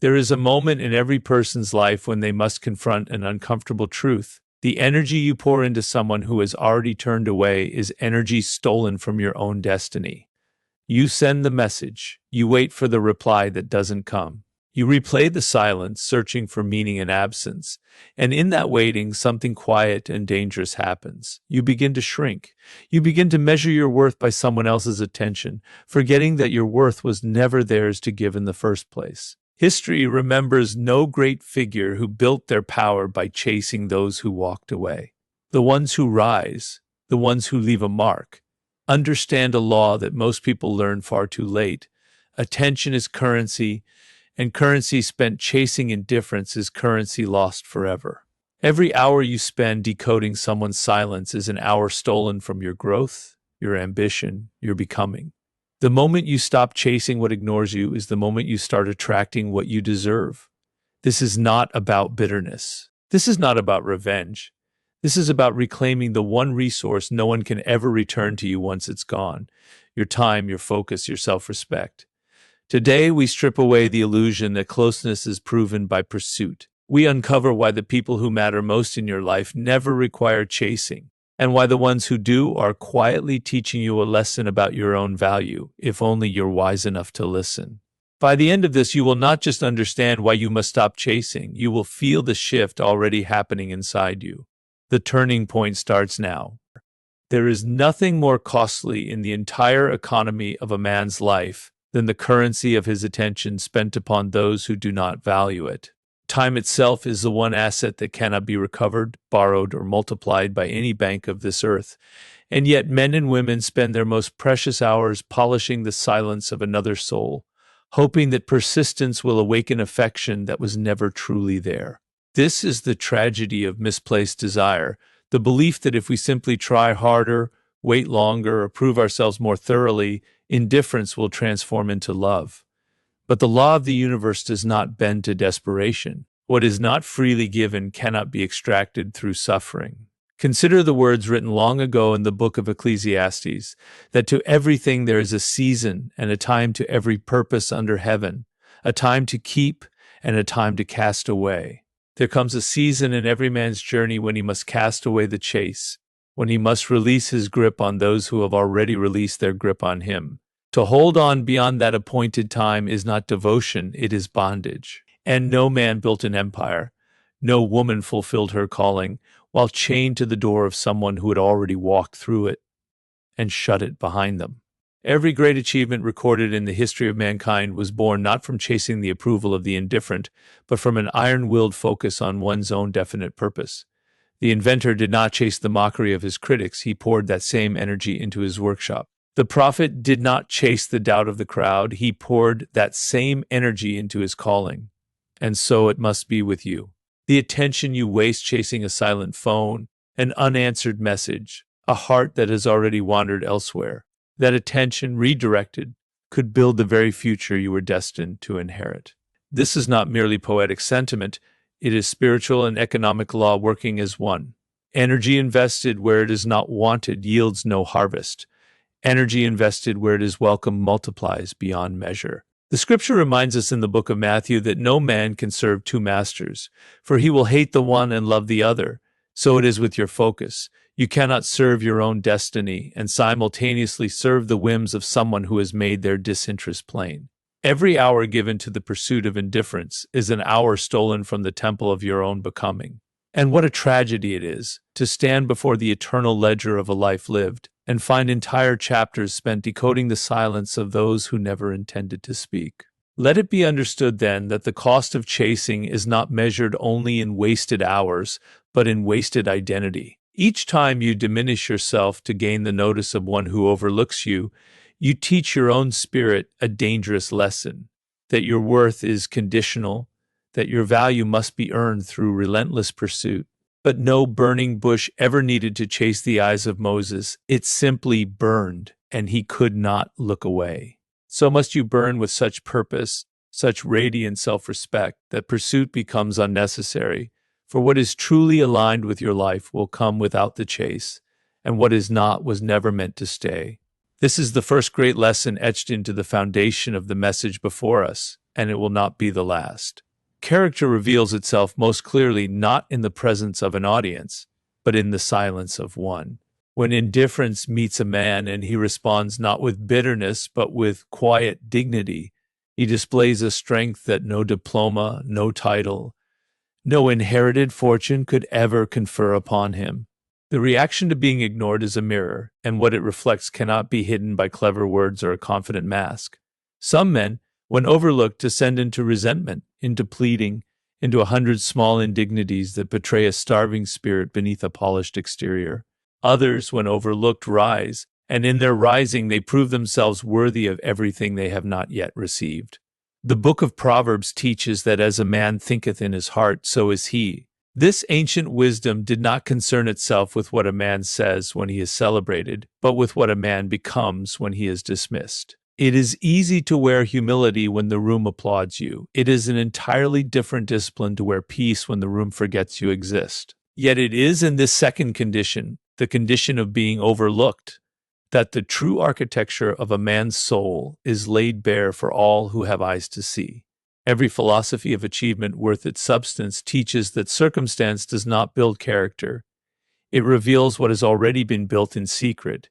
There is a moment in every person's life when they must confront an uncomfortable truth. The energy you pour into someone who has already turned away is energy stolen from your own destiny. You send the message. You wait for the reply that doesn't come. You replay the silence, searching for meaning in absence. And in that waiting, something quiet and dangerous happens. You begin to shrink. You begin to measure your worth by someone else's attention, forgetting that your worth was never theirs to give in the first place. History remembers no great figure who built their power by chasing those who walked away. The ones who rise, the ones who leave a mark, understand a law that most people learn far too late. Attention is currency, and currency spent chasing indifference is currency lost forever. Every hour you spend decoding someone's silence is an hour stolen from your growth, your ambition, your becoming. The moment you stop chasing what ignores you is the moment you start attracting what you deserve. This is not about bitterness. This is not about revenge. This is about reclaiming the one resource no one can ever return to you once it's gone: your time, your focus, your self-respect. Today, we strip away the illusion that closeness is proven by pursuit. We uncover why the people who matter most in your life never require chasing, and why the ones who do are quietly teaching you a lesson about your own value, if only you're wise enough to listen. By the end of this, you will not just understand why you must stop chasing, you will feel the shift already happening inside you. The turning point starts now. There is nothing more costly in the entire economy of a man's life than the currency of his attention spent upon those who do not value it. Time itself is the one asset that cannot be recovered, borrowed, or multiplied by any bank of this earth. And yet men and women spend their most precious hours polishing the silence of another soul, hoping that persistence will awaken affection that was never truly there. This is the tragedy of misplaced desire, the belief that if we simply try harder, wait longer, or prove ourselves more thoroughly, indifference will transform into love. But the law of the universe does not bend to desperation. What is not freely given cannot be extracted through suffering. Consider the words written long ago in the book of Ecclesiastes, that to everything there is a season and a time to every purpose under heaven, a time to keep and a time to cast away. There comes a season in every man's journey when he must cast away the chase, when he must release his grip on those who have already released their grip on him. To hold on beyond that appointed time is not devotion, it is bondage. And no man built an empire, no woman fulfilled her calling, while chained to the door of someone who had already walked through it and shut it behind them. Every great achievement recorded in the history of mankind was born not from chasing the approval of the indifferent, but from an iron-willed focus on one's own definite purpose. The inventor did not chase the mockery of his critics, he poured that same energy into his workshop. The prophet did not chase the doubt of the crowd, he poured that same energy into his calling. And so it must be with you. The attention you waste chasing a silent phone, an unanswered message, a heart that has already wandered elsewhere, that attention, redirected, could build the very future you were destined to inherit. This is not merely poetic sentiment, it is spiritual and economic law working as one. Energy invested where it is not wanted yields no harvest. Energy invested where it is welcome multiplies beyond measure. The scripture reminds us in the book of Matthew that no man can serve two masters, for he will hate the one and love the other. So it is with your focus. You cannot serve your own destiny and simultaneously serve the whims of someone who has made their disinterest plain. Every hour given to the pursuit of indifference is an hour stolen from the temple of your own becoming. And what a tragedy it is to stand before the eternal ledger of a life lived and find entire chapters spent decoding the silence of those who never intended to speak. Let it be understood then that the cost of chasing is not measured only in wasted hours, but in wasted identity. Each time you diminish yourself to gain the notice of one who overlooks you, you teach your own spirit a dangerous lesson, that your worth is conditional, that your value must be earned through relentless pursuit. But no burning bush ever needed to chase the eyes of Moses. It simply burned, and he could not look away. So must you burn with such purpose, such radiant self-respect, that pursuit becomes unnecessary. For what is truly aligned with your life will come without the chase, and what is not was never meant to stay. This is the first great lesson etched into the foundation of the message before us. and it will not be the last. Character reveals itself most clearly not in the presence of an audience, but in the silence of one. When indifference meets a man and he responds not with bitterness, but with quiet dignity, he displays a strength that no diploma, no title, no inherited fortune could ever confer upon him. The reaction to being ignored is a mirror, and what it reflects cannot be hidden by clever words or a confident mask. Some men, when overlooked, descend into resentment, into pleading, into 100 small indignities that betray a starving spirit beneath a polished exterior. Others, when overlooked, rise, and in their rising they prove themselves worthy of everything they have not yet received. The book of Proverbs teaches that as a man thinketh in his heart, so is he. This ancient wisdom did not concern itself with what a man says when he is celebrated, but with what a man becomes when he is dismissed. It is easy to wear humility when the room applauds you. It is an entirely different discipline to wear peace when the room forgets you exist. Yet it is in this second condition, the condition of being overlooked, that the true architecture of a man's soul is laid bare for all who have eyes to see. Every philosophy of achievement worth its substance teaches that circumstance does not build character. It reveals what has already been built in secret,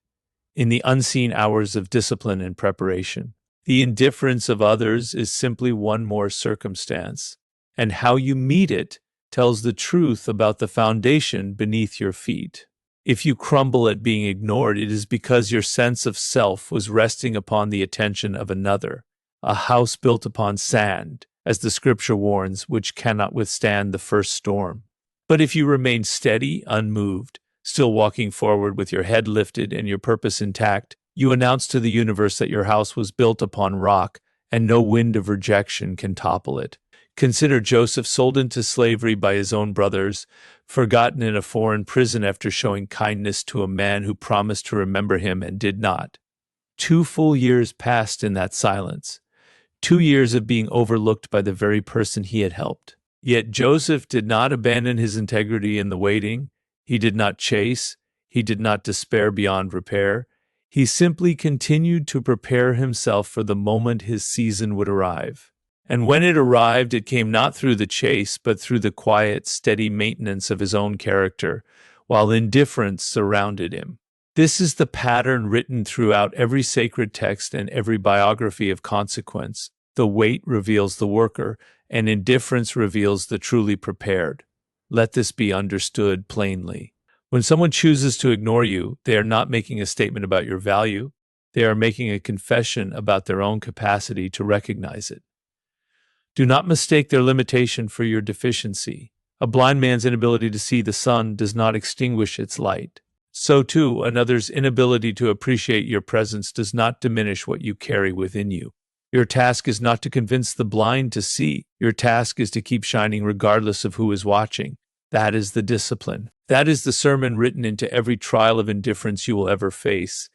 in the unseen hours of discipline and preparation. The indifference of others is simply one more circumstance, and how you meet it tells the truth about the foundation beneath your feet. If you crumble at being ignored, it is because your sense of self was resting upon the attention of another. A house built upon sand, as the scripture warns, which cannot withstand the first storm. But if you remain steady, unmoved, still walking forward with your head lifted and your purpose intact, you announce to the universe that your house was built upon rock, and no wind of rejection can topple it. Consider Joseph, sold into slavery by his own brothers, forgotten in a foreign prison after showing kindness to a man who promised to remember him and did not. 2 full years passed in that silence. 2 years of being overlooked by the very person he had helped. Yet Joseph did not abandon his integrity in the waiting. He did not chase. He did not despair beyond repair. He simply continued to prepare himself for the moment his season would arrive. And when it arrived, it came not through the chase, but through the quiet, steady maintenance of his own character, while indifference surrounded him. This is the pattern written throughout every sacred text and every biography of consequence. The wait reveals the worker, and indifference reveals the truly prepared. Let this be understood plainly. When someone chooses to ignore you, they are not making a statement about your value. They are making a confession about their own capacity to recognize it. Do not mistake their limitation for your deficiency. A blind man's inability to see the sun does not extinguish its light. So too, another's inability to appreciate your presence does not diminish what you carry within you. Your task is not to convince the blind to see. Your task is to keep shining regardless of who is watching. That is the discipline. That is the sermon written into every trial of indifference you will ever face.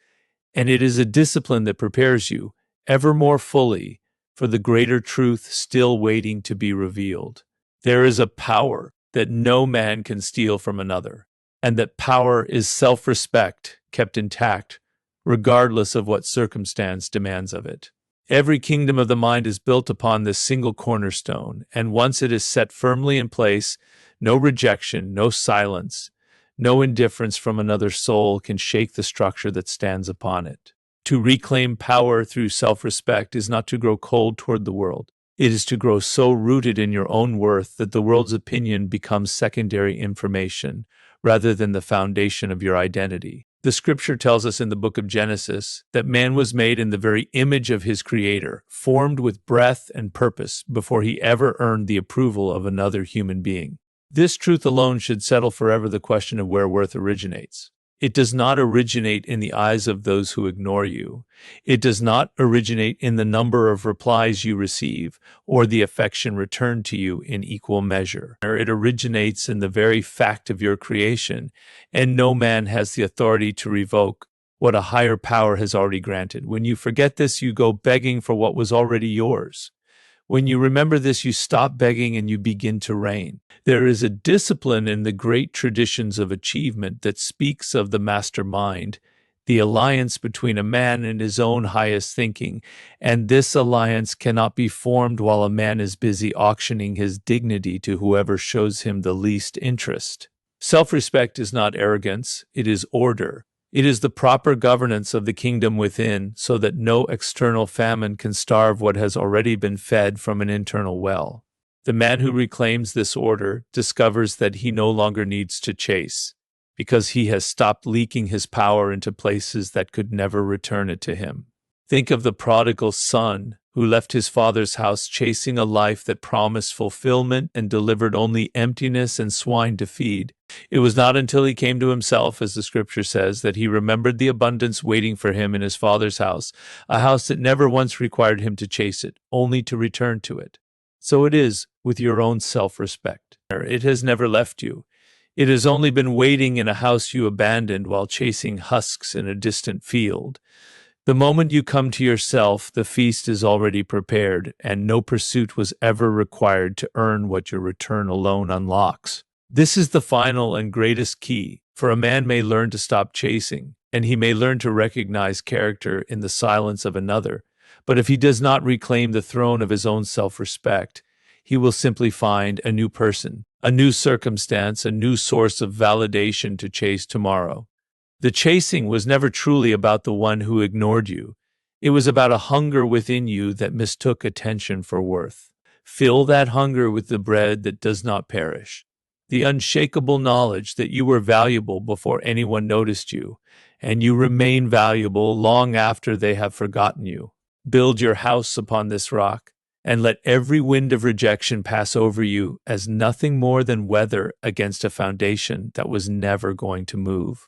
And it is a discipline that prepares you, ever more fully, for the greater truth still waiting to be revealed. There is a power that no man can steal from another, and that power is self-respect kept intact, regardless of what circumstance demands of it. Every kingdom of the mind is built upon this single cornerstone, and once it is set firmly in place, no rejection, no silence, no indifference from another soul can shake the structure that stands upon it. To reclaim power through self-respect is not to grow cold toward the world. It is to grow so rooted in your own worth that the world's opinion becomes secondary information rather than the foundation of your identity. The scripture tells us in the book of Genesis that man was made in the very image of his creator, formed with breath and purpose before he ever earned the approval of another human being. This truth alone should settle forever the question of where worth originates. It does not originate in the eyes of those who ignore you. It does not originate in the number of replies you receive or the affection returned to you in equal measure. It originates in the very fact of your creation, and no man has the authority to revoke what a higher power has already granted. When you forget this, you go begging for what was already yours. When you remember this, you stop begging and you begin to reign. There is a discipline in the great traditions of achievement that speaks of the master mind, the alliance between a man and his own highest thinking, and this alliance cannot be formed while a man is busy auctioning his dignity to whoever shows him the least interest. Self-respect is not arrogance, it is order. It is the proper governance of the kingdom within, so that no external famine can starve what has already been fed from an internal well. The man who reclaims this order discovers that he no longer needs to chase, because he has stopped leaking his power into places that could never return it to him. Think of the prodigal son who left his father's house chasing a life that promised fulfillment and delivered only emptiness and swine to feed. It was not until he came to himself, as the scripture says, that he remembered the abundance waiting for him in his father's house, a house that never once required him to chase it, only to return to it. So it is with your own self-respect. It has never left you. It has only been waiting in a house you abandoned while chasing husks in a distant field. The moment you come to yourself, the feast is already prepared, and no pursuit was ever required to earn what your return alone unlocks. This is the final and greatest key, for a man may learn to stop chasing, and he may learn to recognize character in the silence of another, but if he does not reclaim the throne of his own self-respect, he will simply find a new person, a new circumstance, a new source of validation to chase tomorrow. The chasing was never truly about the one who ignored you. It was about a hunger within you that mistook attention for worth. Fill that hunger with the bread that does not perish, the unshakable knowledge that you were valuable before anyone noticed you, and you remain valuable long after they have forgotten you. Build your house upon this rock, and let every wind of rejection pass over you as nothing more than weather against a foundation that was never going to move.